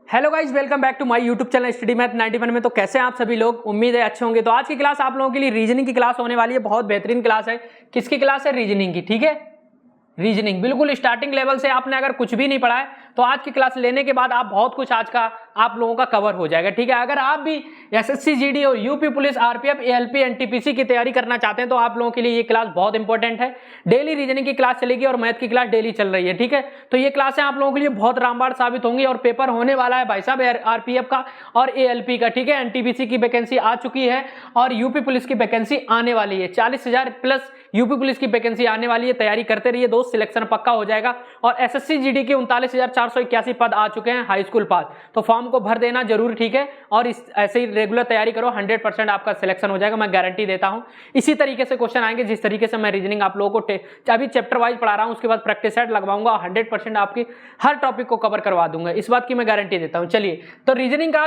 Hello guys, welcome back to my YouTube channel study math 91 में। तो कैसे हैं आप सभी लोग? उम्मीद है अच्छे होंगे। तो आज की क्लास आप लोगों के लिए रीजनिंग की क्लास होने वाली है। बहुत बेहतरीन क्लास है। किसकी क्लास है? रीजनिंग की। ठीक है, रीजनिंग बिल्कुल स्टार्टिंग लेवल से आपने अगर कुछ भी नहीं पढ़ा है तो आज की क्लास लेने के बाद आप बहुत कुछ आज का आप लोगों का कवर हो जाएगा। ठीक है, अगर आप भी एसएससी जीडी और UP police RPF ALP NTPC की तैयारी करना चाहते हैं तो आप लोगों के लिए ये क्लास बहुत इंपॉर्टेंट है। डेली रीजनिंग की क्लास चलेगी और मैथ की क्लास डेली चल रही है। ठीक है, तो ये क्लासें आप लोगों के लिए बहुत रामबाण साबित होंगी और पेपर होने वाला है भाई साहब आरपीएफ का और एएलपी का। ठीक है, एनटीपीसी की वैकेंसी आ चुकी है और यूपी पुलिस की वैकेंसी आने वाली है। 40,000 प्लस यूपी पुलिस की वैकेंसी आने वाली है। तैयारी करते रहिए दोस्त, सिलेक्शन पक्का हो जाएगा। और एसएससी जीडी के 39,481 पद आ चुके हैं हाई स्कूल पास, तो फॉर्म को भर देना जरूर। ठीक है, और ऐसे ही रेगुलर तैयारी करो, 100% आपका सिलेक्शन हो जाएगा, मैं गारंटी देता हूं। इसी तरीके से क्वेश्चन आएंगे जिस तरीके से मैं रीजनिंग आप लोगों को अभी चैप्टर वाइज पढ़ा रहा हूं, उसके बाद प्रैक्टिस सेट लगवाऊंगा और 100% आपकी हर टॉपिक को कवर करवा दूंगा, इस बात की मैं गारंटी देता हूं। चलिए, तो रीजनिंग का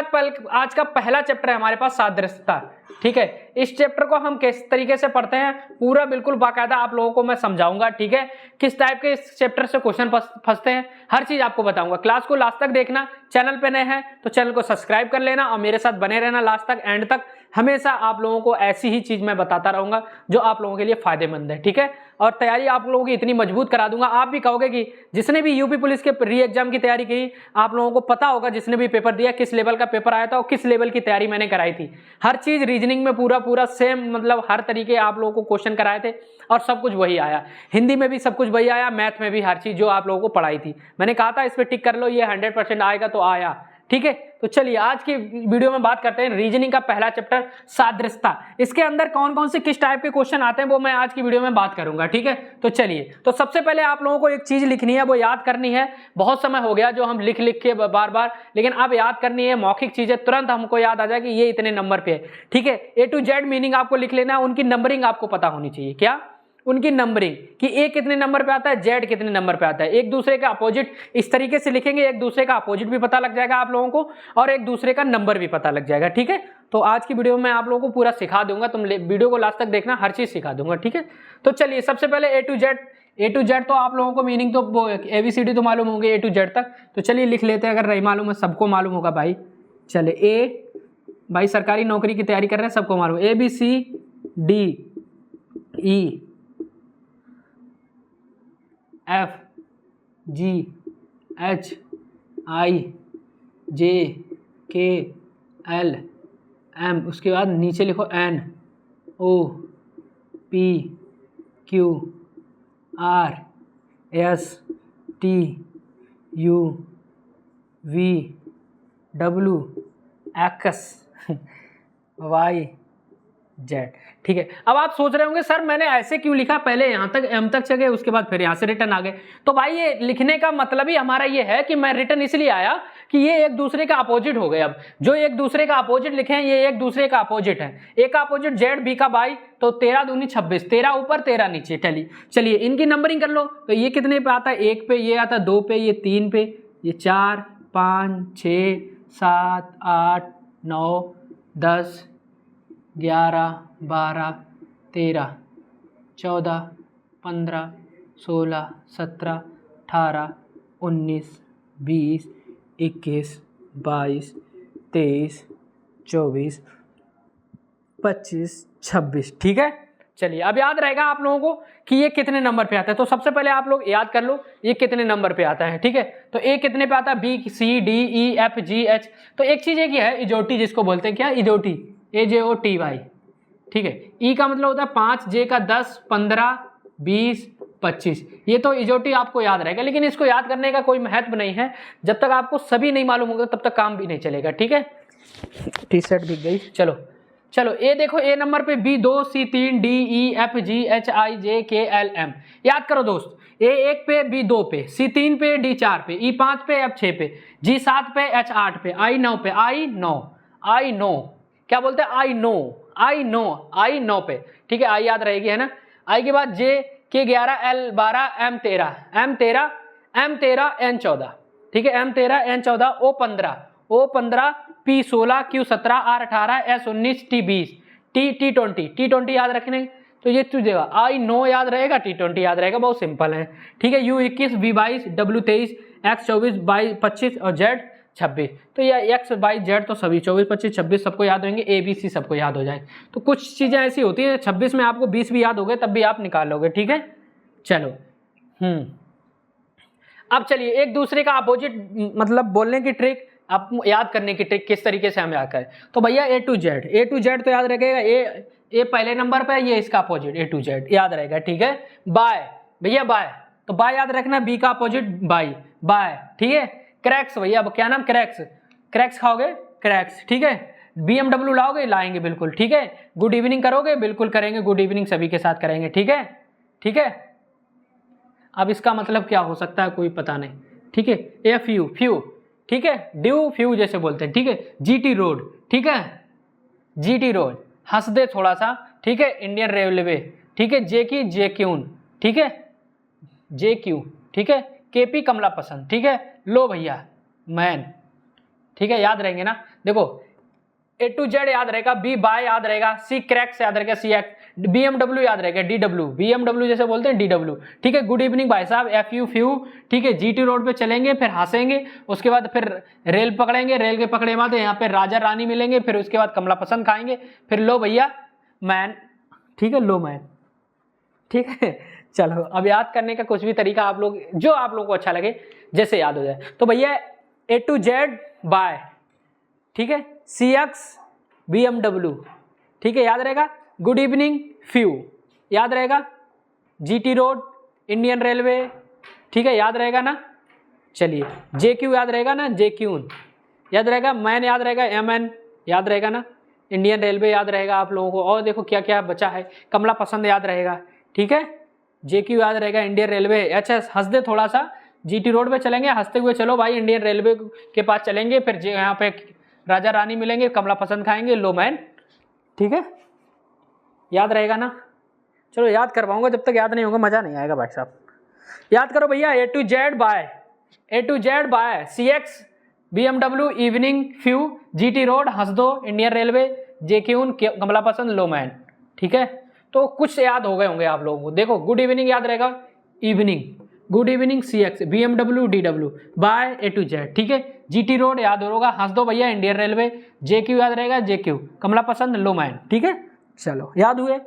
आज का पहला चैप्टर है हमारे पास सादृश्यता। ठीक है, इस चैप्टर को हम किस तरीके से पढ़ते हैं पूरा बिल्कुल बाकायदा आप लोगों को मैं समझाऊंगा। ठीक है, किस टाइप के इस चैप्टर से क्वेश्चन फंसते हैं, हर चीज आपको बताऊंगा। क्लास को लास्ट तक देखना, चैनल पे नए हैं तो चैनल को सब्सक्राइब कर लेना और मेरे साथ बने रहना लास्ट तक, एंड तक। हमेशा आप लोगों को ऐसी ही चीज मैं बताता रहूंगा जो आप लोगों के लिए फायदेमंद है। ठीक है, और तैयारी आप लोगों की इतनी मजबूत करा दूंगा, आप भी कहोगे कि जिसने भी यूपी पुलिस के री एग्जाम की तैयारी की, आप लोगों को पता होगा जिसने भी पेपर दिया किस लेवल का पेपर आया था और किस लेवल की तैयारी मैंने कराई थी। हर चीज रीजनिंग में पूरा सेम, मतलब हर तरीके आप लोगों को क्वेश्चन कराए थे और सब कुछ वही आया। हिंदी में भी सब कुछ वही आया, मैथ में भी हर चीज जो आप लोगों को पढ़ाई थी मैंने कहा था इस पे टिक कर लो, ये 100% आएगा तो आया। ठीक है, तो चलिए आज की वीडियो में बात करते हैं रीजनिंग का पहला चैप्टर सादृश्यता। इसके अंदर कौन कौन से किस टाइप के क्वेश्चन आते हैं वो मैं आज की वीडियो में बात करूंगा। ठीक है, तो चलिए, तो सबसे पहले आप लोगों को एक चीज लिखनी है, वो याद करनी है। बहुत समय हो गया जो हम लिख के बार बार, लेकिन अब याद करनी है। मौखिक चीजें तुरंत हमको याद आ जाए कि ये इतने नंबर पे है। ठीक है, A to Z मीनिंग आपको लिख लेना है, उनकी नंबरिंग आपको पता होनी चाहिए। क्या? उनकी नंबरिंग, कि ए कितने नंबर पे आता है, जेड कितने नंबर पे आता है। एक दूसरे का अपोजिट इस तरीके से लिखेंगे, एक दूसरे का अपोजिट भी पता लग जाएगा आप लोगों को और एक दूसरे का नंबर भी पता लग जाएगा। ठीक है, तो आज की वीडियो में आप लोगों को पूरा सिखा दूंगा, तुम वीडियो को लास्ट तक देखना, हर चीज सिखा दूंगा। ठीक है, तो चलिए सबसे पहले A to Z तो आप लोगों को मीनिंग तो ABCD तो मालूम होंगे A to Z तक, तो चलिए लिख लेते हैं। अगर नहीं मालूम है, सबको मालूम होगा भाई। चले, ए भाई सरकारी नौकरी की तैयारी कर रहे हैं, सबको मालूम ABCD E F G H I J K L M, उसके बाद नीचे लिखो N O P Q R S T U V W X Y Z. ठीक है, अब आप सोच रहे होंगे सर मैंने ऐसे क्यों लिखा, पहले यहां तक एम तक चले उसके बाद फिर यहां से रिटर्न आ गए। तो भाई ये लिखने का मतलब ही हमारा ये है कि मैं रिटर्न इसलिए आया कि ये एक दूसरे का अपोजिट हो गए। अब जो एक दूसरे का अपोजिट लिखे हैं ये एक दूसरे का अपोजिट है। एक का अपोजिट जेड, बी का बाई, तो 13 दूनी 26, 13 ऊपर 13 नीचे। चलिए इनकी नंबरिंग कर लो, तो ये कितने पे आता है, 1 पे, ये आता है 2 पे, ये 3 पे, ये 4 5 6 7 8 9 10 11 12 13 14 15 16 17 18 19 20 21 22 23 24 25 26। ठीक है, चलिए अब याद रहेगा आप लोगों को कि ये कितने नंबर पे आता है। तो सबसे पहले आप लोग याद कर लो ये कितने नंबर पे आता है। ठीक है, तो ए कितने पे आता है, B C D E F G H। तो एक चीज एक ही है, इजोटी जिसको बोलते हैं। क्या? इजोटी, AJOTY। ठीक है, ई का मतलब होता है 5, जे का 10 15 20 25। ये तो इजोटी आपको याद रहेगा, लेकिन इसको याद करने का कोई महत्व नहीं है। जब तक आपको सभी नहीं मालूम होगा तब तक काम भी नहीं चलेगा। ठीक है, टी शर्ट दिख गई। चलो ए देखो, ए नंबर पे B 2 C 3 D E F G H I J K L M। याद करो दोस्त, A 1 पे, B 2 पे, C 3 पे, D 4 पे, E 5 पे, F 6 पे, G 7 पे, H 8 पे, I 9 पे, I 9 क्या बोलते हैं, I know पे। ठीक है, आई याद रहेगी है ना। आई के बाद J K 11 L 12 M 13 N 14। ठीक है, M 13 N 14 O 15 P 16 Q 17 R 18 S 19 T 20 T 20 याद रखने। तो ये तुझेगा I know याद रहेगा, T20 याद रहेगा, बहुत सिंपल है। ठीक है, U 21 V 22 W 23 X 24 22 25 और Z 26। तो ये एक्स वाई जेड तो सभी 24 25 26 सबको याद होंगे, ए बी सी सबको याद हो जाए। तो कुछ चीज़ें ऐसी होती है 26 में आपको 20 भी याद हो गए तब भी आप निकाल लोगे, ठीक है। चलो अब चलिए एक दूसरे का अपोजिट मतलब बोलने की ट्रिक, आप याद करने की ट्रिक किस तरीके से हम याद करें। तो भैया ए टू जेड तो याद रखेगा, ए पहले नंबर पे, ये इसका अपोजिट ए टू जेड याद रहेगा, ठीक है। बाय भैया बाय, तो बाय याद रखना, बी का अपोजिट बाई, बाय, ठीक है। क्रैक्स भैया क्या नाम, क्रैक्स खाओगे, क्रैक्स, ठीक है। BMW लाओगे, लाएंगे बिल्कुल, ठीक है। गुड इवनिंग करोगे, बिल्कुल करेंगे, गुड इवनिंग सभी के साथ करेंगे, ठीक है, ठीक है। अब इसका मतलब क्या हो सकता है कोई पता नहीं, ठीक है। एफ यू फ्यू, ठीक है। ड्यू फ्यू जैसे बोलते हैं, ठीक है। GT रोड, ठीक है, GT रोड। हंस दे थोड़ा सा, ठीक है, इंडियन रेलवे, ठीक है। जे की जेक्यून, ठीक है, JQ, ठीक है। KP कमला पसंद, ठीक है। लो भैया मैन, ठीक है, याद रहेंगे ना। देखो A to Z याद रहेगा, B बाय याद रहेगा, C क्रैक्स याद रहेगा, CX, BMW याद रहेगा, DW, BMW जैसे बोलते हैं DW, ठीक है। गुड इवनिंग भाई साहब, FU फ्यू, ठीक है। GT रोड पे चलेंगे, फिर हंसेंगे, उसके बाद फिर रेल पकड़ेंगे, रेल के पकड़े बाद यहाँ पे राजा रानी मिलेंगे, फिर उसके बाद कमला पसंद खाएंगे, फिर लो भैया मैन, ठीक है, लो मैन, ठीक है। चलो अब याद करने का कुछ भी तरीका आप लोग जो आप लोगों को अच्छा लगे, जैसे याद हो जाए। तो भैया A to Z बाय, ठीक है। CX BMW, ठीक है, याद रहेगा। गुड इवनिंग फ्यू याद रहेगा, GT रोड इंडियन रेलवे, ठीक है, याद रहेगा ना। चलिए JQ याद रहेगा ना, जेक्यून याद रहेगा, मैन याद रहेगा, MN याद रहेगा ना, इंडियन रेलवे याद रहेगा आप लोगों को। और देखो क्या क्या बचा है, कमला पसंद याद रहेगा, ठीक है। JQ याद रहेगा, इंडियन रेलवे। अच्छा हंस दे थोड़ा सा, GT रोड पे चलेंगे, हंसते हुए चलो भाई, इंडियन रेलवे के पास चलेंगे, फिर यहाँ पे राजा रानी मिलेंगे, कमला पसंद खाएंगे, लो मैन, ठीक है, याद रहेगा ना। चलो याद करवाऊंगा, जब तक याद नहीं होगा मजा नहीं आएगा भाई साहब। याद करो भैया, A to Z by, CX BMW evening few, GT road हंस दो, इंडियन रेलवे, जेक्यून कमला पसंद, लो मैन, ठीक है। तो कुछ याद हो गए होंगे आप लोगों को। देखो गुड इवनिंग याद रहेगा, evening, good evening CX, BMW DW, by A to Z, ठीक है। GT रोड याद होगा, हंस दो भैया, इंडियन रेलवे, JQ याद रहेगा, JQ कमला पसंद, लो मैन, ठीक है। चलो याद हुए,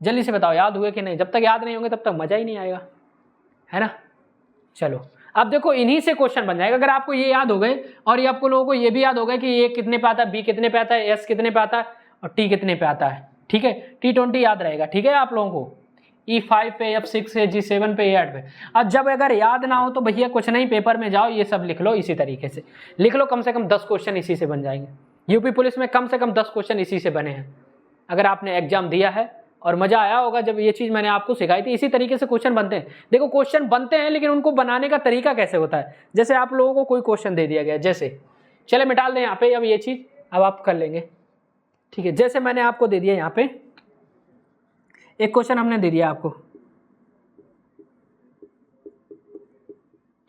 जल्दी से बताओ याद हुए कि नहीं। जब तक याद नहीं होंगे तब तक मजा ही नहीं आएगा, है ना। चलो अब देखो इन्हीं से क्वेश्चन बन जाएगा। अगर आपको ये याद हो गए और ये आपको लोगों को ये भी याद हो गया कि ये कितने पे आता है, B कितने पे आता है, S कितने पे आता है और T कितने पे आता है, ठीक है। T20 याद रहेगा, ठीक है आप लोगों को। E5 पे, F6 पे, G7 पे, E8 पे। अब जब अगर याद ना हो तो भैया कुछ नहीं, पेपर में जाओ, ये सब लिख लो, इसी तरीके से लिख लो, कम से कम 10 क्वेश्चन इसी से बन जाएंगे। यूपी पुलिस में कम से कम 10 क्वेश्चन इसी से बने हैं। अगर आपने एग्जाम दिया है और मजा आया होगा जब ये चीज मैंने आपको सिखाई थी, इसी तरीके से क्वेश्चन बनते हैं। देखो क्वेश्चन बनते हैं, लेकिन उनको बनाने का तरीका कैसे होता है। जैसे आप लोगों को कोई क्वेश्चन दे दिया गया, जैसे चले मिटाल दें यहाँ पे, अब ये चीज अब आप कर लेंगे, ठीक है। जैसे मैंने आपको दे दिया यहाँ पे एक क्वेश्चन, हमने दे दिया आपको,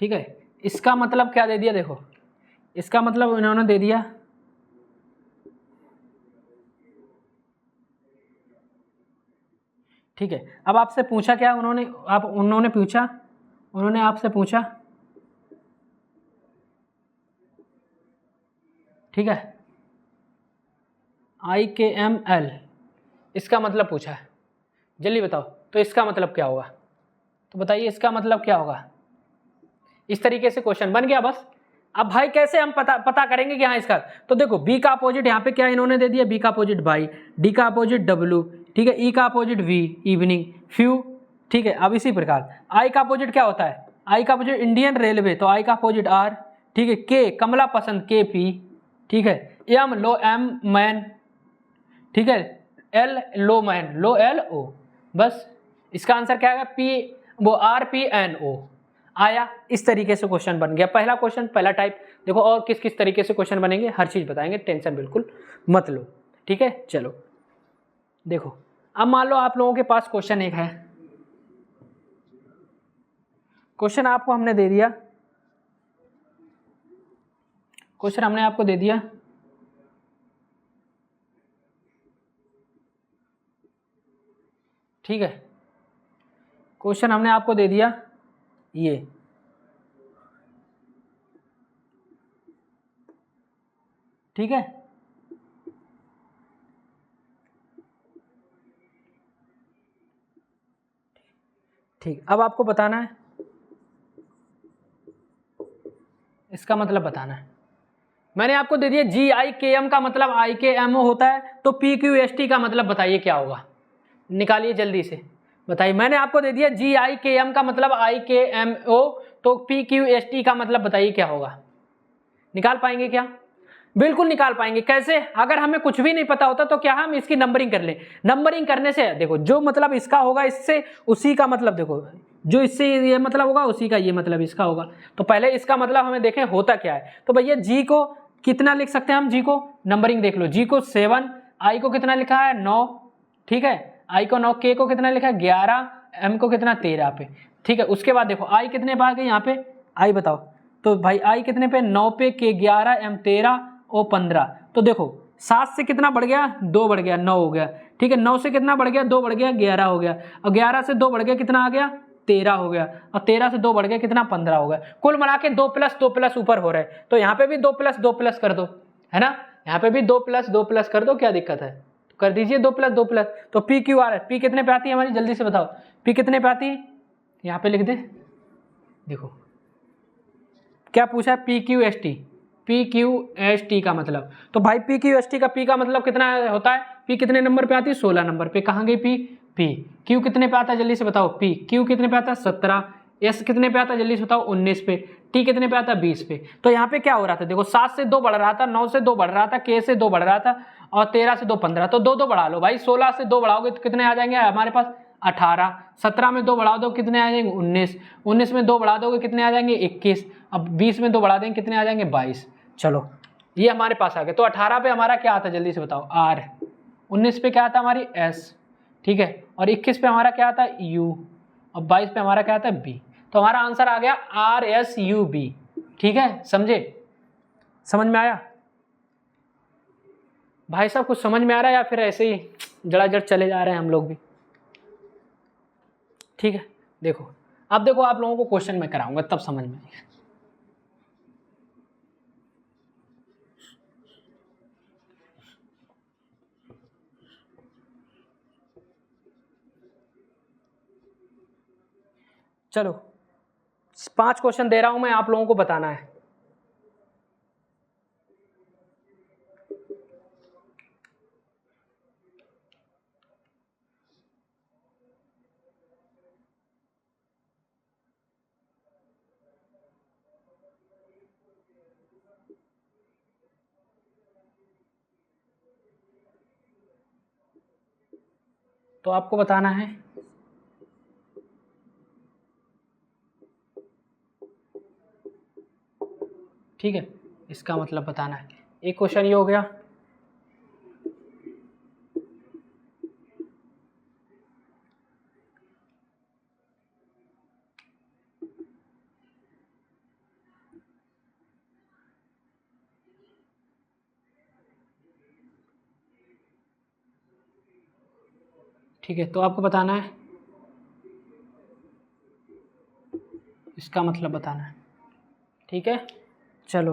ठीक है। इसका मतलब क्या दे दिया, देखो इसका मतलब इन्होंने दे दिया, ठीक है। अब आपसे पूछा क्या उन्होंने, उन्होंने आपसे पूछा, ठीक है, IKML, इसका मतलब पूछा है, जल्दी बताओ। तो इसका मतलब क्या होगा, तो बताइए इसका मतलब क्या होगा। इस तरीके से क्वेश्चन बन गया बस। अब भाई कैसे हम पता करेंगे कि हाँ इसका, तो देखो B का अपोजिट यहाँ पे क्या इन्होंने दे दिया, B का अपोजिट बाई, D का अपोजिट W, ठीक है, E का अपोजिट V इवनिंग फ्यू, ठीक है। अब इसी प्रकार I का अपोजिट क्या होता है, I का अपोजिट इंडियन रेलवे, तो I का अपोजिट R, ठीक है। K कमला पसंद, KP, ठीक है। M लो M मैन, ठीक है। L लो मैन, लो LO, बस इसका आंसर क्या आएगा, P वो RPNO आया। इस तरीके से क्वेश्चन बन गया, पहला क्वेश्चन, पहला टाइप। देखो और किस किस तरीके से क्वेश्चन बनेंगे हर चीज बताएंगे, टेंशन बिल्कुल मत लो, ठीक है। चलो देखो अब मान लो आप लोगों के पास क्वेश्चन एक है, क्वेश्चन आपको हमने दे दिया, क्वेश्चन हमने आपको दे दिया, ठीक है। क्वेश्चन हमने आपको दे दिया ये, ठीक है। ठीक, अब आपको बताना है, इसका मतलब बताना है। मैंने आपको दे दिया GIKM का मतलब IKMO होता है, तो PQST का मतलब बताइए क्या होगा, निकालिए जल्दी से बताइए। मैंने आपको दे दिया GIKM का मतलब IKMO, तो PQST का मतलब बताइए क्या होगा। निकाल पाएंगे क्या? बिल्कुल निकाल पाएंगे। कैसे? अगर हमें कुछ भी नहीं पता होता तो क्या हम इसकी नंबरिंग कर लें। नंबरिंग करने से देखो, जो मतलब इसका होगा इससे उसी का मतलब, देखो जो इससे ये मतलब होगा उसी का ये मतलब इसका होगा। तो पहले इसका मतलब हमें देखें होता क्या है। तो भैया जी को कितना लिख सकते हैं हम, जी को नंबरिंग देख लो, जी को 7, आई को कितना लिखा है 9, ठीक है, आई को 9, के को कितना लिखा है 11, एम को कितना 13 पे, ठीक है। उसके बाद देखो आई कितने पे आ गए यहाँ पे, आई बताओ, तो भाई आई कितने पे 9 पे, के 11, एम 13, ओ 15। तो देखो 7 से कितना बढ़ गया 2 बढ़ गया 9 हो गया, ठीक है। 9 से कितना बढ़ गया 2 बढ़ गया 11 हो गया, और 11 से 2 बढ़ गया कितना आ गया 13 हो गया, और 13 से 2 बढ़ गया कितना 15 हो गया। कुल मिला के 2 प्लस 2 प्लस ऊपर हो रहा है, तो यहाँ पे भी 2 प्लस 2 प्लस कर दो, है ना, यहाँ पे भी 2 प्लस 2 प्लस कर दो, क्या दिक्कत है, तो कर दीजिए 2 प्लस 2 प्लस। तो पी क्यू आर है, पी कितने पे आती है हमारी, जल्दी से बताओ पी कितने पे आती है, यहाँ पे लिख दे, देखो क्या पूछा है, PQST, PQST का मतलब, तो भाई PQST का पी का मतलब कितना होता है, पी कितने नंबर पे आती है 16 नंबर पे, कहाँ गई पी, पी, क्यू कितने पे आता है जल्दी से बताओ, पी, क्यू कितने पे आता है 17, एस कितने पे आता है जल्दी से बताओ 19 पे, टी कितने पे आता है 20 पे। तो यहाँ पे क्या हो रहा था, देखो 7 से 2 बढ़ रहा था, 9 से 2 बढ़ रहा था, के से 2 बढ़ रहा था, और 13 से 2 15, तो 2 2 बढ़ा लो भाई, 16 से 2 बढ़ाओगे तो कितने आ जाएंगे हमारे पास 18, 17 में 2 बढ़ा दो कितने आ जाएंगे 19, 19 में 2 बढ़ा दोगे कितने आ जाएंगे 21, अब 20 में 2 बढ़ा देंगे कितने आ जाएंगे 22। चलो ये हमारे पास आ गया। तो 18 पे हमारा क्या आता है जल्दी से बताओ, आर, 19 पे क्या आता है हमारी एस, ठीक है, और 21 पे हमारा क्या आता है यू, और 22 पे हमारा क्या आता है बी। तो हमारा आंसर आ गया RSUB, ठीक है, समझे, समझ में आया भाई साहब, कुछ समझ में आ रहा है या फिर ऐसे ही जड़ाजड़ चले जा रहे हैं हम लोग भी, ठीक है। देखो अब देखो आप लोगों को क्वेश्चन में कराऊंगा तब समझ में आएगा। चलो 5 क्वेश्चन दे रहा हूं मैं, आप लोगों को बताना है। तो आपको बताना है, ठीक है, इसका मतलब बताना है। एक क्वेश्चन ये हो गया, ठीक है, तो आपको बताना है, इसका मतलब बताना है, ठीक है। चलो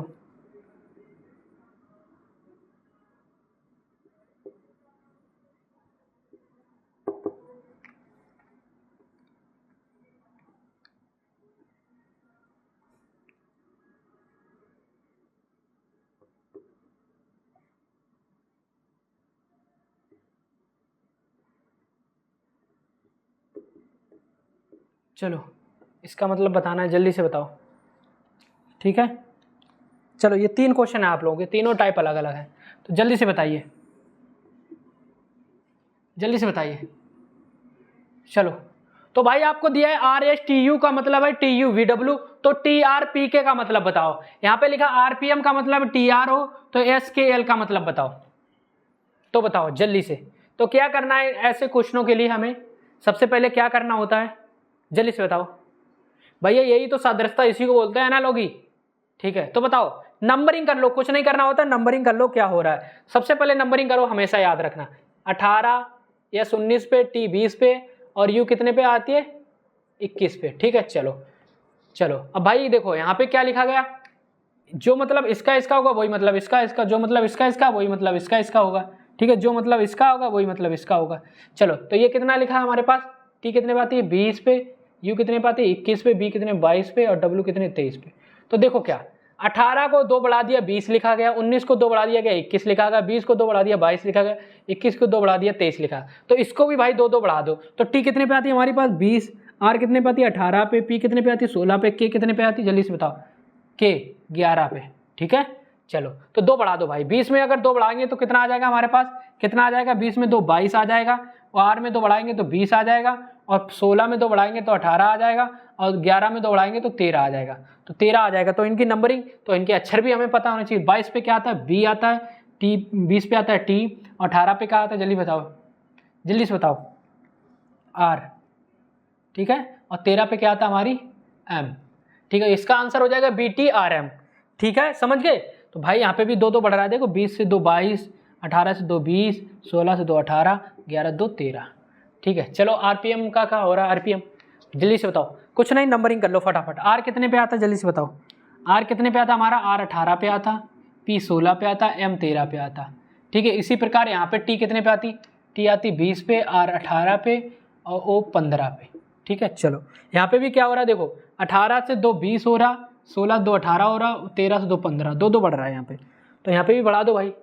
चलो इसका मतलब बताना है, जल्दी से बताओ, ठीक है। चलो ये 3 क्वेश्चन है आप लोगों के, तीनों टाइप अलग अलग है, तो जल्दी से बताइए, जल्दी से बताइए। चलो तो भाई आपको दिया है RSTU का मतलब है TUVW, तो TRPK का मतलब बताओ। यहाँ पे लिखा RPM का मतलब TRO, तो SKL का मतलब बताओ, तो बताओ जल्दी से। तो क्या करना है ऐसे क्वेश्चनों के लिए, हमें सबसे पहले क्या करना होता है, जल्दी से बताओ भैया, यही तो सादृश्यता, इसी को बोलते हैं एनालॉजी, ठीक है। तो बताओ नंबरिंग कर लो, कुछ नहीं करना होता, नंबरिंग कर लो क्या हो रहा है। सबसे पहले नंबरिंग करो, हमेशा याद रखना 18, S 19 पे, T 20 पे, और U कितने पे आती है 21 पे, ठीक है। चलो चलो अब भाई देखो यहाँ पे क्या लिखा गया, जो मतलब इसका होगा वही मतलब इसका, जो मतलब इसका वही मतलब इसका होगा। ठीक है, जो मतलब इसका होगा वही मतलब इसका होगा। चलो तो ये कितना लिखा है हमारे पास, टी कितने पे आती है 20 पे, यू कितने पे आती है 21 पे, बी कितने 22 पे और डब्ल्यू कितने 23 पे। तो देखो क्या 18 को 2 बढ़ा दिया 20 लिखा गया, 19 को 2 बढ़ा दिया गया 21 लिखा गया, 20 को 2 बढ़ा दिया 22 लिखा गया, 21 को 2 बढ़ा दिया 23 लिखा। तो इसको भी भाई 2 बढ़ा दो। तो टी कितने पे आती है हमारे पास 20, आर कितने पे आती है 18 पे, पी कितने पे आती है 16 पे, के कितने पे आती है जल्दी से बताओ, के 11 पे। ठीक है, चलो तो 2 बढ़ा दो भाई, 20 में अगर 2 बढ़ाएंगे तो कितना आ जाएगा हमारे पास, कितना आ जाएगा 20 में 2 22 आ जाएगा, और आर में 2 बढ़ाएंगे तो 20 आ जाएगा, और 16 में 2 बढ़ाएंगे तो 18 आ जाएगा, और 11 में 2 बढ़ाएंगे तो 13 आ जाएगा। तो 13 आ जाएगा। तो इनकी नंबरिंग, तो इनके अक्षर भी हमें पता होना चाहिए। 22 पे क्या आता है बी आता है, टी 20 पे आता है टी, 18 पे क्या आता है जल्दी बताओ, जल्दी से बताओ आर। ठीक है, और 13 पे क्या आता है हमारी एम। ठीक है, इसका आंसर हो जाएगा बी टी आर एम। ठीक है, समझ गए। तो भाई यहाँ पे भी 2 बढ़ रहा है, देखो 20 से 2 22, 18 से 2 20, 16 से 2 18, 11 2 13। ठीक है, चलो आरपीएम का क्या हो रहा है, आरपीएम जल्दी से बताओ, कुछ नहीं नंबरिंग कर लो फटाफट। आर कितने पे आता है जल्दी से बताओ, आर कितने पे आता हमारा, आर 18 पे आता, पी 16 पे आता, एम 13 पे आता। ठीक है, इसी प्रकार यहाँ पे टी कितने पे आती, टी आती 20 पे, आर 18 पे और ओ 15 पे। ठीक है, चलो यहाँ पे भी क्या हो रहा है देखो, 18 से 2 20 हो रहा, 16 2 18 हो रहा, 13 से 2 15, 2 बढ़ रहा है यहाँ पे। तो यहाँ पे भी बढ़ा दो भाई।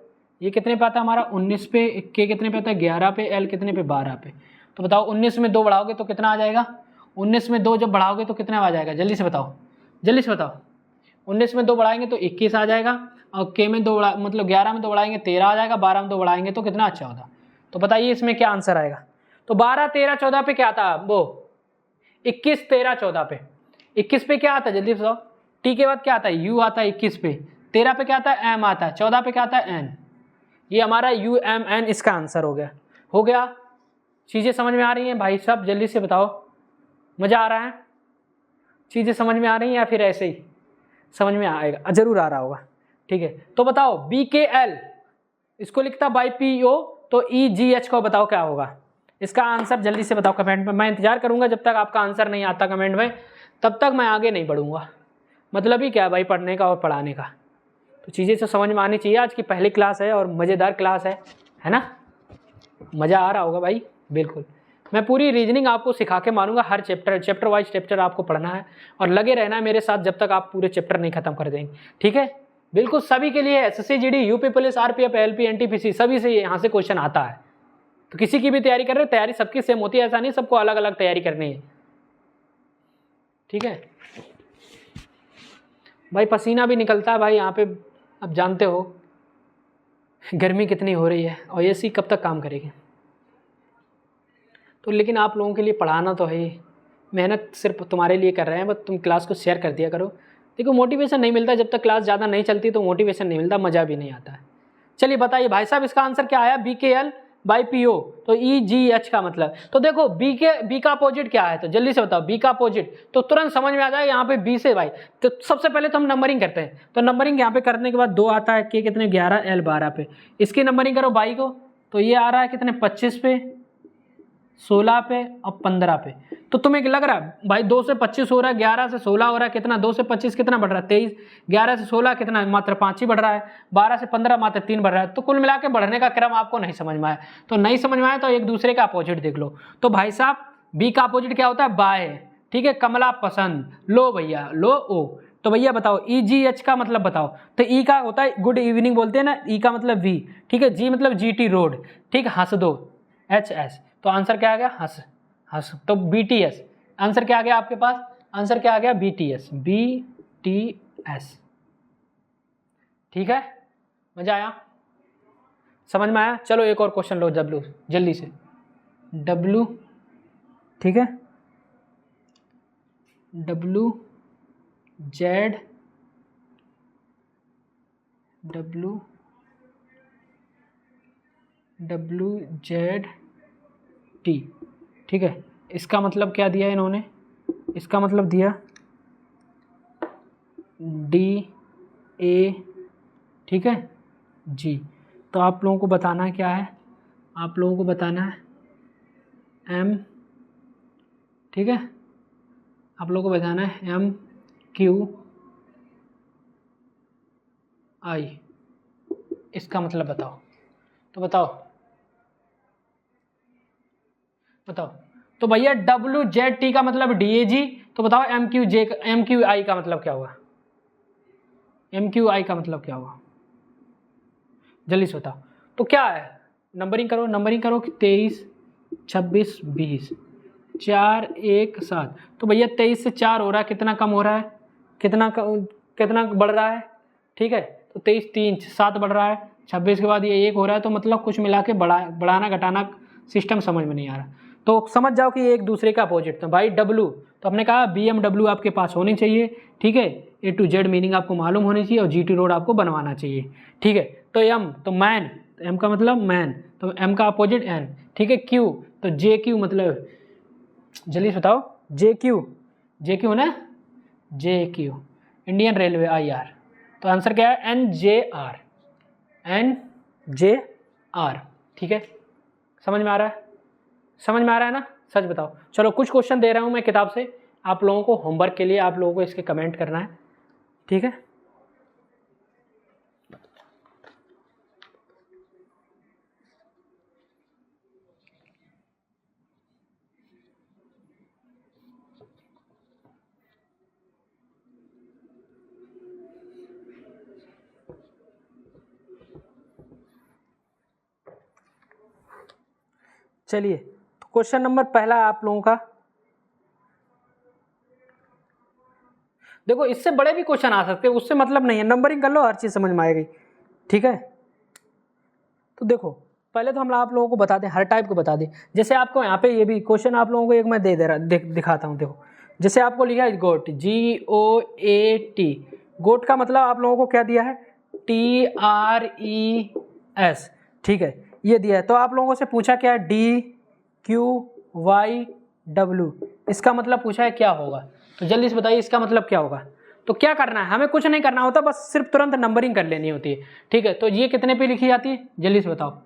ये कितने पे आता है हमारा 19 पे, के कितने पे आता है 11 पे, एल कितने पे 12 पे। तो बताओ 19 में 2 बढ़ाओगे तो कितना आ जाएगा, 19 में 2 जब बढ़ाओगे तो कितना आ जाएगा जल्दी से बताओ, जल्दी से बताओ। 19 में 2 बढ़ाएंगे तो 21 आ जाएगा, और के में 2 मतलब 11 में 2 बढ़ाएंगे 13 आ जाएगा, 12 में 2 बढ़ाएंगे तो कितना 14। तो बताइए इसमें क्या आंसर आएगा। तो 12 13 14 पे क्या आता वो 21 13 14 पे, 21 पे क्या आता है जल्दी बताओ, टी के बाद क्या आता है यू आता है 21 पे, 13 पे क्या आता है एम आता है, 14 पे क्या आता है एन। ये हमारा यू एम एन इसका आंसर हो गया। हो गया, चीज़ें समझ में आ रही हैं भाई साहब जल्दी से बताओ, मज़ा आ रहा है, चीज़ें समझ में आ रही हैं या फिर ऐसे ही समझ में आएगा, जरूर आ रहा होगा। ठीक है, तो बताओ बी के एल इसको लिखता बाई पी ओ, तो ई जी एच को बताओ क्या होगा, इसका आंसर जल्दी से बताओ कमेंट में। मैं इंतजार करूंगा जब तक आपका आंसर नहीं आता कमेंट में, तब तक मैं आगे नहीं बढ़ूंगा। मतलब ही क्या भाई पढ़ने का और पढ़ाने का, तो चीज़ें तो समझ में आनी चाहिए। आज की पहली क्लास है और मज़ेदार क्लास है ना, मज़ा आ रहा होगा भाई। बिल्कुल, मैं पूरी रीजनिंग आपको सिखा के मारूंगा, हर चैप्टर वाइज चैप्टर आपको पढ़ना है और लगे रहना है मेरे साथ जब तक आप पूरे चैप्टर नहीं खत्म कर देंगे। ठीक है, बिल्कुल सभी के लिए SSC GD UP police RPF LP NTPC सभी से यहाँ से क्वेश्चन आता है। तो किसी की भी तैयारी कर रहे, तैयारी सबकी सेम होती है, ऐसा नहीं सबको अलग अलग तैयारी करनी है। ठीक है भाई, पसीना भी निकलता है भाई यहाँ पे, अब जानते हो गर्मी कितनी हो रही है और एसी कब तक काम करेगी। तो लेकिन आप लोगों के लिए पढ़ाना तो है ही, मेहनत सिर्फ तुम्हारे लिए कर रहे हैं, बस तुम क्लास को शेयर कर दिया करो। देखो मोटिवेशन नहीं मिलता जब तक क्लास ज़्यादा नहीं चलती, तो मोटिवेशन नहीं मिलता, मज़ा भी नहीं आता है। चलिए बताइए भाई साहब इसका आंसर क्या आया, बी के एल बाई पी ओ, तो ई जी एच का मतलब। तो देखो बी का अपोजिट क्या है, तो जल्दी से बताओ बी का अपोजिट, तो तुरंत समझ में आ जाए यहाँ पे बी से भाई। तो सबसे पहले तो हम नंबरिंग करते हैं, तो नंबरिंग यहाँ पे करने के बाद 2 आता है, के कितने 11 एल 12 पे, इसकी नंबरिंग करो बाई को, तो ये आ रहा है कितने 25 पे 16 पे और 15 पे। तो तुम्हें लग रहा है भाई 2 से 25 हो रहा है, 11 से 16 हो रहा है, कितना 2 से 25 कितना बढ़ रहा है 23, 11 से 16 कितना मात्र 5 ही बढ़ रहा है, 12 से 15 मात्र 3 बढ़ रहा है। तो कुल मिला के बढ़ने का क्रम आपको नहीं समझ में आया, तो नहीं समझ में आया तो एक दूसरे का अपोजिट देख लो। तो भाई साहब बी का अपोजिट क्या होता है बाय। ठीक है, कमला पसंद, लो भैया लो ओ। तो भैया बताओ ई जी एच का मतलब बताओ, तो ई का होता है गुड इवनिंग बोलते हैं ना, ई का मतलब वी। ठीक है, जी मतलब जी टी रोड, ठीक हंस दो एच एस, तो आंसर क्या आ गया हंस हंस। तो बी टी एस आंसर क्या आ गया आपके पास, आंसर क्या आ गया B T S, B T S. ठीक है, मजा आया, समझ में आया। चलो एक और क्वेश्चन लो डब्लू जल्दी से, डब्लू ठीक है, W Z W W Z T. ठीक है, इसका मतलब क्या दिया इन्होंने, इसका मतलब दिया डी ए, ठीक है जी। तो आप लोगों को बताना क्या है, आप लोगों को बताना है एम, ठीक है, आप लोगों को बताना है एम क्यू आई, इसका मतलब बताओ। तो बताओ तो भैया WZT का मतलब DAG, तो बताओ MQI का मतलब क्या हुआ? MQI का मतलब क्या हुआ? जल्दी से बताओ। तो क्या है, नंबरिंग करो 23, 26, 20, 4, 1, 7। तो भैया 23 से 4 हो रहा है, कितना कम हो रहा है, कितना बढ़ रहा है? ठीक है, तो 23, 3, 7 बढ़ रहा है, 26 के बाद ये 1 हो रहा है, तो मतलब कुछ मिला के बढ़ाना घटाना सिस्टम समझ में नहीं आ रहा। तो समझ जाओ कि ये एक दूसरे का अपोजिट था। भाई W, तो हमने कहा BMW आपके पास होनी चाहिए, ठीक है, A to Z मीनिंग आपको मालूम होनी चाहिए, और GT रोड आपको बनवाना चाहिए, ठीक है। तो M, तो मैन, तो M का मतलब मैन, तो M का अपोजिट N, ठीक है। Q, तो JQ मतलब, जल्दी से बताओ, JQ ना, JQ इंडियन रेलवे IR, तो आंसर क्या है? NJR, ठीक है। समझ में आ रहा है ना? सच बताओ। चलो कुछ क्वेश्चन दे रहा हूँ मैं किताब से, आप लोगों को होमवर्क के लिए, आप लोगों को इसके कमेंट करना है, ठीक है। चलिए, तो क्वेश्चन नंबर पहला आप लोगों का, देखो इससे बड़े भी क्वेश्चन आ सकते हैं, उससे मतलब नहीं है, नंबरिंग कर लो, हर चीज समझ में आएगी, ठीक है। तो देखो पहले तो हम आप लोगों को बता दें, हर टाइप को बता दें। जैसे आपको यहाँ पे ये भी क्वेश्चन आप लोगों को एक मैं दिखाता हूँ। देखो जैसे आपको लिखा है गोट, GOAT, गोट का मतलब आप लोगों को क्या दिया है? TRES, ठीक है, ये दिया है। तो आप लोगों से पूछा क्या है? DQYW, इसका मतलब पूछा है क्या होगा? तो जल्दी से बताइए इसका मतलब क्या होगा। तो क्या करना है, हमें कुछ नहीं करना होता, बस सिर्फ तुरंत नंबरिंग कर लेनी होती है, ठीक है। तो ये कितने पे लिखी जाती है? जल्दी से बताओ,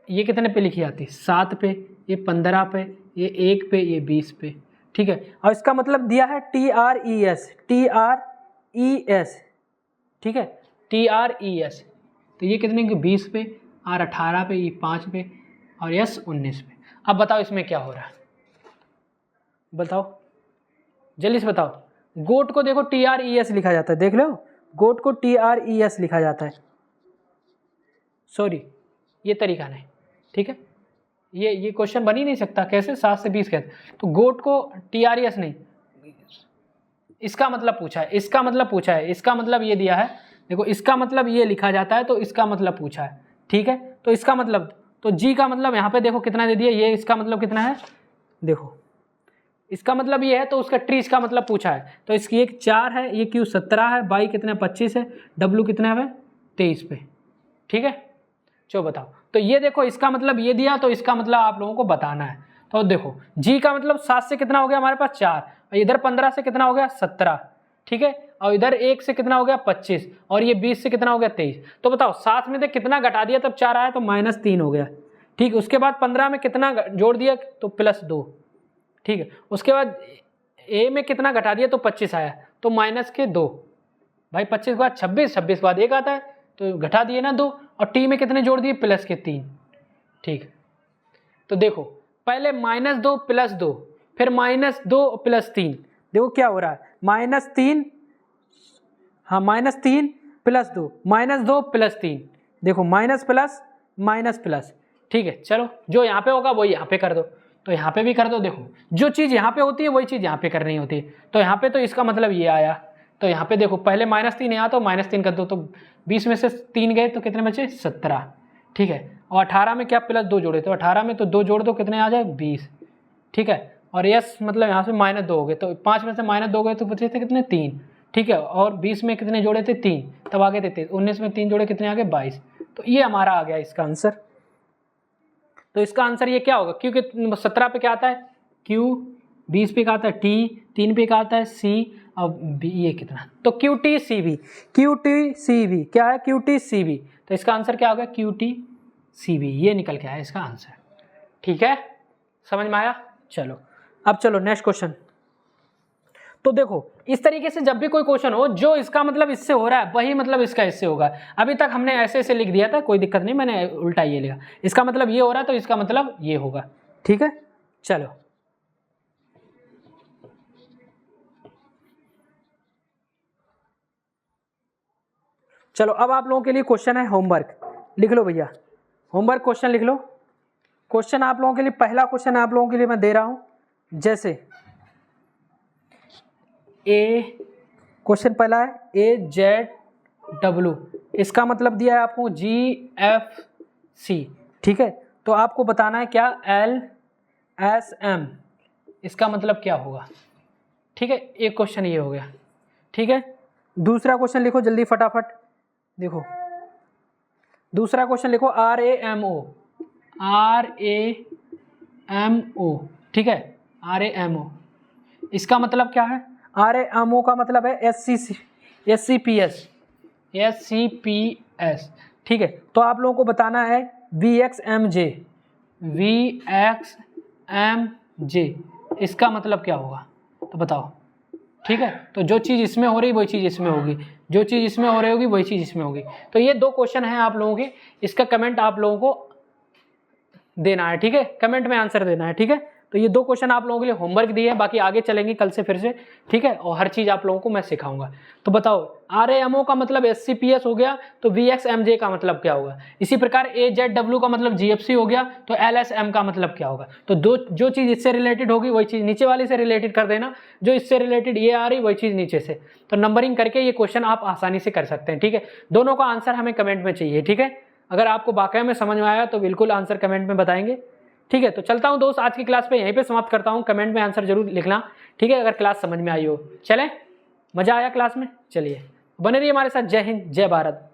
ये कितने पे लिखी जाती है? 7 पे, ये 15 पे, ये 1 पे, ये 20 पे, ठीक है। और इसका मतलब दिया है TRES, ठीक है, TRES। तो ये कितने के? 20 पे, R 18 पे, ये 5 पे, और S 19 पे। अब बताओ इसमें क्या हो रहा है, बताओ जल्दी से बताओ। गोट को देखो TRES लिखा जाता है, देख लो, गोट को TRES लिखा जाता है, सॉरी ये तरीका नहीं, ठीक है। ये क्वेश्चन बन ही नहीं सकता, कैसे 7 से 20 कहते? तो गोट को TRES नहीं, इसका मतलब पूछा है, इसका मतलब ये दिया है, देखो इसका मतलब ये लिखा जाता है, तो इसका मतलब पूछा है, ठीक है। तो इसका मतलब, तो G का मतलब यहाँ पे देखो कितना दे दिया, ये इसका मतलब कितना है, देखो इसका मतलब ये है, तो उसका ट्रीज का मतलब पूछा है, तो इसकी एक 4 है, ये Q 17 है, बाई कितने 25 है, W कितना है 23 पे, ठीक है। चलो बताओ, तो ये देखो इसका मतलब ये दिया, तो इसका मतलब आप लोगों को बताना है। तो देखो G का मतलब 7 से कितना हो गया हमारे पास 4, और इधर 15 से कितना हो गया 17, ठीक है, और इधर 1 से कितना हो गया 25, और ये 20 से कितना हो गया 23। तो बताओ 7 में से कितना घटा दिया तब 4 आया, तो -3 हो गया, ठीक। उसके बाद 15 में कितना जोड़ दिया, तो +2, ठीक है। उसके बाद A में कितना घटा दिया, तो 25 आया, तो -2, भाई 25 के बाद 26, 26 के बाद 1 आता है, तो घटा दिए ना 2, और T में कितने जोड़ दिए, +3, ठीक। तो देखो पहले -2 + 2, फिर -2 + 3, देखो क्या हो रहा है, -3, हाँ -3 + 2, -2 + 3, देखो माइनस प्लस, ठीक है। चलो जो यहाँ पे होगा वही यहाँ पे कर दो, तो यहाँ पे भी कर दो। देखो जो चीज़ यहाँ पे होती है वही चीज़ यहाँ पे करनी होती है, तो यहाँ पे तो इसका मतलब ये आया, तो यहाँ पे देखो पहले -3 यहाँ, तो -3 कर दो, तो 20 में से 3 गए तो कितने बचे 17, ठीक है। और 18 में क्या +2 जोड़े, तो 18 में तो 2 जोड़ दो, कितने आ जाए 20, ठीक है। और यस मतलब यहाँ से -2 हो गए, तो 5 में से -2 गए तो बचे थे कितने 3, ठीक है। और 20 में कितने जोड़े थे 3, तब आगे थे 19 में 3 जोड़े, कितने आ गए 22, तो ये हमारा आ गया इसका आंसर। तो इसका आंसर ये क्या होगा, क्योंकि 17 पे क्या आता है Q, 20 पे क्या आता है T, 3 पे क्या आता है C, और B, ये कितना, तो QTCV क्या है, QTCV, तो इसका आंसर क्या होगा QTCV, ये निकल के आया इसका आंसर, ठीक है। समझ में आया? चलो अब चलो नेक्स्ट क्वेश्चन। तो देखो इस तरीके से जब भी कोई क्वेश्चन हो जो इसका मतलब इससे हो रहा है वही मतलब इसका इससे होगा। अभी तक हमने ऐसे ऐसे लिख दिया था, कोई दिक्कत नहीं, मैंने उल्टा ये लिखा, इसका मतलब ये हो रहा है तो इसका मतलब ये होगा। ठीक है, चलो चलो अब आप लोगों के लिए क्वेश्चन है होमवर्क, लिख लो भैया, होमवर्क क्वेश्चन लिख लो। क्वेश्चन आप लोगों के लिए, पहला क्वेश्चन आप लोगों के लिए मैं दे रहा हूं, जैसे ए, क्वेश्चन पहला है AZW, इसका मतलब दिया है आपको GFC। ठीक है, तो आपको बताना है क्या LSM, इसका मतलब क्या होगा। ठीक है, एक क्वेश्चन ये हो गया। ठीक है, दूसरा क्वेश्चन लिखो जल्दी फटाफट, देखो दूसरा क्वेश्चन लिखो RAMO, ठीक है, RAMO, इसका मतलब क्या है। RAMO का मतलब है SCPS। ठीक है, तो आप लोगों को बताना है VXMJ, इसका मतलब क्या होगा, तो बताओ। ठीक है, तो जो चीज़ इसमें हो रही वही चीज़ इसमें होगी, जो चीज़ इसमें हो रही होगी वही चीज़ इसमें होगी। तो ये दो क्वेश्चन हैं आप लोगों के, इसका कमेंट आप लोगों को देना है। ठीक है, कमेंट में आंसर देना है। ठीक है, तो ये दो क्वेश्चन आप लोगों के लिए होमवर्क दिए हैं, बाकी आगे चलेंगे कल से फिर से। ठीक है, और हर चीज़ आप लोगों को मैं सिखाऊंगा। तो बताओ RAMO का मतलब SCPS हो गया, तो VXMJ का मतलब क्या होगा। इसी प्रकार AZW का मतलब GFC हो गया, तो LSM का मतलब क्या होगा। तो जो चीज़ इससे रिलेटेड होगी वही चीज़ नीचे वाले से रिलेटेड कर देना, जो इससे रिलेटेड ये आ रही वही चीज़ नीचे से। तो नंबरिंग करके ये क्वेश्चन आप आसानी से कर सकते हैं। ठीक है, दोनों का आंसर हमें कमेंट में चाहिए। ठीक है, अगर आपको वाकई में समझ में आया तो बिल्कुल आंसर कमेंट में बताएंगे। ठीक है, तो चलता हूं दोस्त, आज की क्लास पे यहीं पे समाप्त करता हूं। कमेंट में आंसर जरूर लिखना। ठीक है, अगर क्लास समझ में आई हो। चलें, मजा आया क्लास में, चलिए बने रहिए हमारे साथ। जय हिंद, जय भारत।